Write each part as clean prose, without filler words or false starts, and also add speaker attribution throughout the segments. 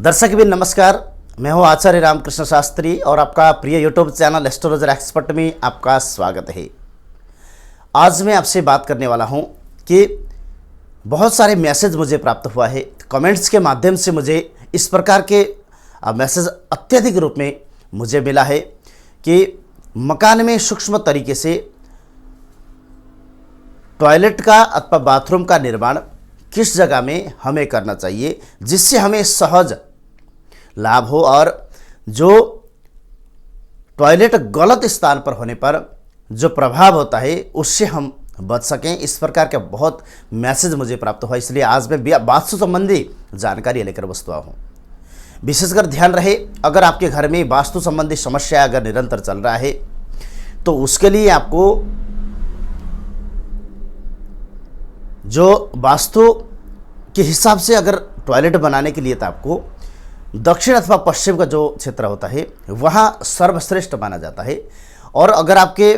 Speaker 1: दर्शक भी नमस्कार। मैं हूं आचार्य रामकृष्ण शास्त्री और आपका प्रिय यूट्यूब चैनल एस्ट्रोलॉजर एक्सपर्ट में आपका स्वागत है। आज मैं आपसे बात करने वाला हूं कि बहुत सारे मैसेज मुझे प्राप्त हुआ है, कमेंट्स के माध्यम से मुझे इस प्रकार के मैसेज अत्यधिक रूप में मुझे मिला है कि मकान में सूक्ष्म तरीके से टॉयलेट का अथवा बाथरूम का निर्माण किस जगह में हमें करना चाहिए जिससे हमें सहज लाभ हो और जो टॉयलेट गलत स्थान पर होने पर जो प्रभाव होता है उससे हम बच सकें। इस प्रकार के बहुत मैसेज मुझे प्राप्त हुआ, इसलिए आज मैं वास्तु संबंधी जानकारी लेकर वस्तुआ हूँ। विशेषकर ध्यान रहे, अगर आपके घर में वास्तु संबंधी समस्या अगर निरंतर चल रहा है तो उसके लिए आपको जो वास्तु के हिसाब से अगर टॉयलेट बनाने के लिए तो आपको दक्षिण अथवा पश्चिम का जो क्षेत्र होता है वहाँ सर्वश्रेष्ठ माना जाता है। और अगर आपके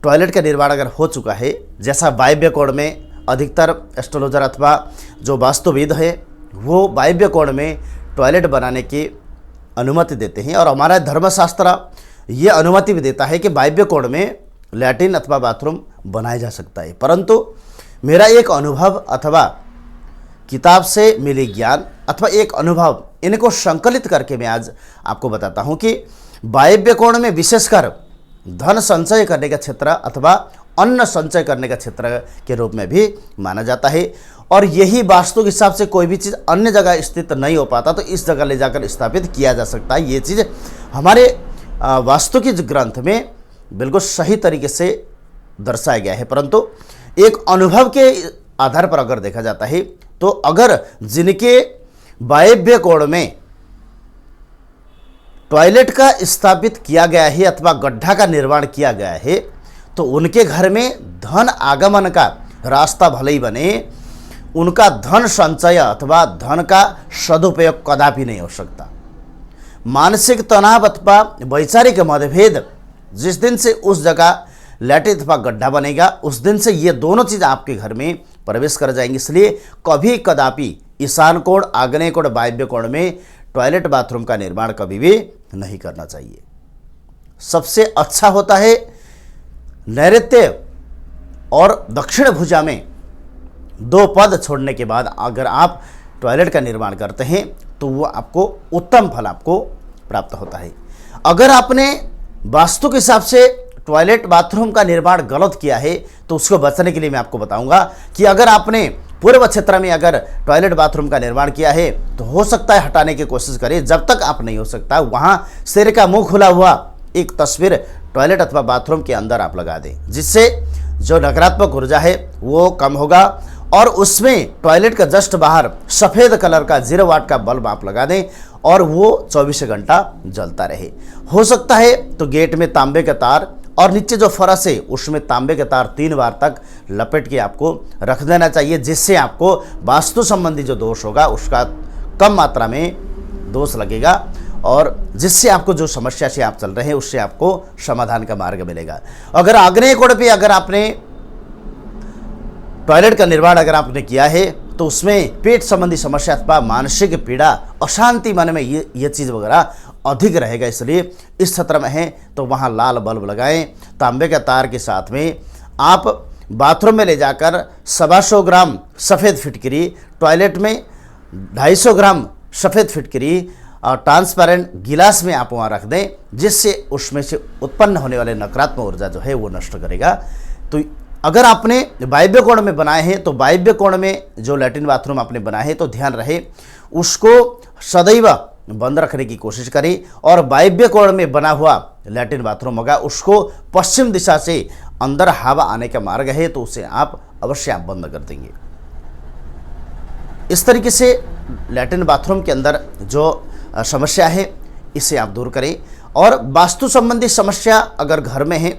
Speaker 1: टॉयलेट का निर्माण अगर हो चुका है, जैसा वायव्य कोण में अधिकतर एस्ट्रोलॉजर अथवा जो वास्तुविद है वो वायव्य कोण में टॉयलेट बनाने की अनुमति देते हैं और हमारा धर्मशास्त्र ये अनुमति भी देता है कि वायव्य कोण में लैट्रिन अथवा बाथरूम बनाया जा सकता है। परंतु मेरा एक अनुभव अथवा किताब से मिले ज्ञान अथवा एक अनुभव, इनको संकलित करके मैं आज आपको बताता हूं कि वायव्य कोण में विशेषकर धन संचय करने का क्षेत्र अथवा अन्न संचय करने का क्षेत्र के रूप में भी माना जाता है। और यही वास्तु के हिसाब से कोई भी चीज़ अन्य जगह स्थित नहीं हो पाता तो इस जगह ले जाकर स्थापित किया जा सकता है। ये चीज़ हमारे वास्तु के ग्रंथ में बिल्कुल सही तरीके से दर्शाया गया है। परंतु एक अनुभव के आधार पर अगर देखा जाता है तो अगर जिनके वायव्य कोण में टॉयलेट का स्थापित किया गया है अथवा गड्ढा का निर्माण किया गया है तो उनके घर में धन आगमन का रास्ता भले ही बने, उनका धन संचय अथवा धन का सदुपयोग कदापि नहीं हो सकता। मानसिक तनाव अथवा वैचारिक मतभेद जिस दिन से उस जगह लैट्रिन अथवा गड्ढा बनेगा उस दिन से ये दोनों चीज़ आपके घर में प्रवेश कर जाएंगी। इसलिए कभी कदापि ईशान कोण, आग्नेय कोण, वायव्य कोण में टॉयलेट बाथरूम का निर्माण कभी भी नहीं करना चाहिए। सबसे अच्छा होता है नैऋत्य और दक्षिण भुजा में 2 पद छोड़ने के बाद अगर आप टॉयलेट का निर्माण करते हैं तो वो आपको उत्तम फल आपको प्राप्त होता है। अगर आपने वास्तु के हिसाब से टॉयलेट बाथरूम का निर्माण गलत किया है तो उसको बचने के लिए मैं आपको बताऊंगा कि अगर आपने पूर्व क्षेत्र में अगर टॉयलेट बाथरूम का निर्माण किया है तो हो सकता है हटाने की कोशिश करें। जब तक आप नहीं हो सकता वहां सिर का मुंह खुला हुआ एक तस्वीर टॉयलेट अथवा बाथरूम के अंदर आप लगा दें, जिससे जो नकारात्मक ऊर्जा है वो कम होगा। और उसमें टॉयलेट का जस्ट बाहर सफ़ेद कलर का 0 वाट का बल्ब आप लगा दें और वो 24 घंटा जलता रहे। हो सकता है तो गेट में तांबे का तार और नीचे जो फरस है उसमें तांबे के तार 3 बार तक लपेट के आपको रख देना चाहिए, जिससे आपको वास्तु संबंधी जो दोष होगा उसका कम मात्रा में दोष लगेगा और जिससे आपको जो समस्या से आप चल रहे हैं उससे आपको समाधान का मार्ग मिलेगा। अगर आग्नेय कोण पे अगर आपने टॉयलेट का निर्माण अगर आपने किया है तो उसमें पेट संबंधी समस्या अथवा मानसिक पीड़ा, अशांति मन में ये चीज़ वगैरह अधिक रहेगा। इसलिए इस क्षेत्र में है तो वहाँ लाल बल्ब लगाएं। तांबे के तार के साथ में आप बाथरूम में ले जाकर 125 ग्राम सफ़ेद फिटकरी, टॉयलेट में 250 ग्राम सफ़ेद फिटकरी और ट्रांसपेरेंट गिलास में आप वहाँ रख दें, जिससे उसमें से उत्पन्न होने वाले नकारात्मक ऊर्जा जो है वो नष्ट करेगा। तो अगर आपने वायव्य कोण में बनाए हैं तो वायव्य कोण में जो लैट्रिन बाथरूम आपने बनाए हैं तो ध्यान रहे उसको सदैव बंद रखने की कोशिश करें। और वायव्य कोण में बना हुआ लैट्रिन बाथरूम होगा उसको पश्चिम दिशा से अंदर हवा आने का मार्ग है तो उसे आप अवश्य आप बंद कर देंगे। इस तरीके से लैट्रिन बाथरूम के अंदर जो समस्या है इसे आप दूर करें। और वास्तु संबंधी समस्या अगर घर में है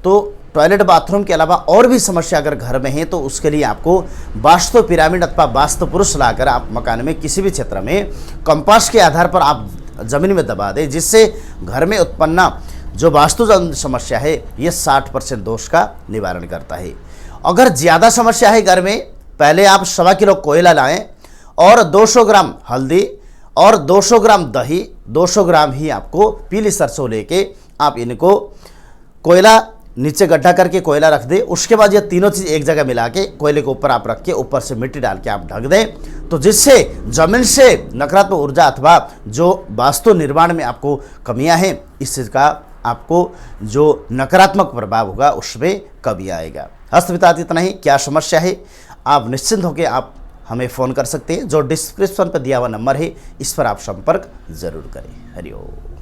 Speaker 1: तो टॉयलेट बाथरूम के अलावा और भी समस्या अगर घर में है तो उसके लिए आपको वास्तु पिरामिड अथवा वास्तु पुरुष लाकर आप मकान में किसी भी क्षेत्र में कंपास के आधार पर आप जमीन में दबा दें, जिससे घर में उत्पन्न जो वास्तु समस्या है ये 60% दोष का निवारण करता है। अगर ज़्यादा समस्या है घर में, पहले आप 1.25 किलो कोयला लाएं और 200 ग्राम हल्दी और 200 ग्राम दही, 200 ग्राम ही आपको पीली सरसों लेके आप इनको कोयला नीचे गड्ढा करके कोयला रख दे। उसके बाद ये तीनों चीज़ एक जगह मिला के कोयले के ऊपर आप रख के ऊपर से मिट्टी डाल के आप ढक दें, तो जिससे जमीन से नकारात्मक ऊर्जा अथवा जो वास्तु निर्माण में आपको कमियां हैं, इस चीज़ का आपको जो नकारात्मक प्रभाव होगा उसमें कमी आएगा। हस्तपितात इतना ही। क्या समस्या है आप निश्चिंत होकर आप हमें फ़ोन कर सकते हैं। जो डिस्क्रिप्शन पर दिया हुआ नंबर है इस पर आप संपर्क जरूर करें। हरिओम।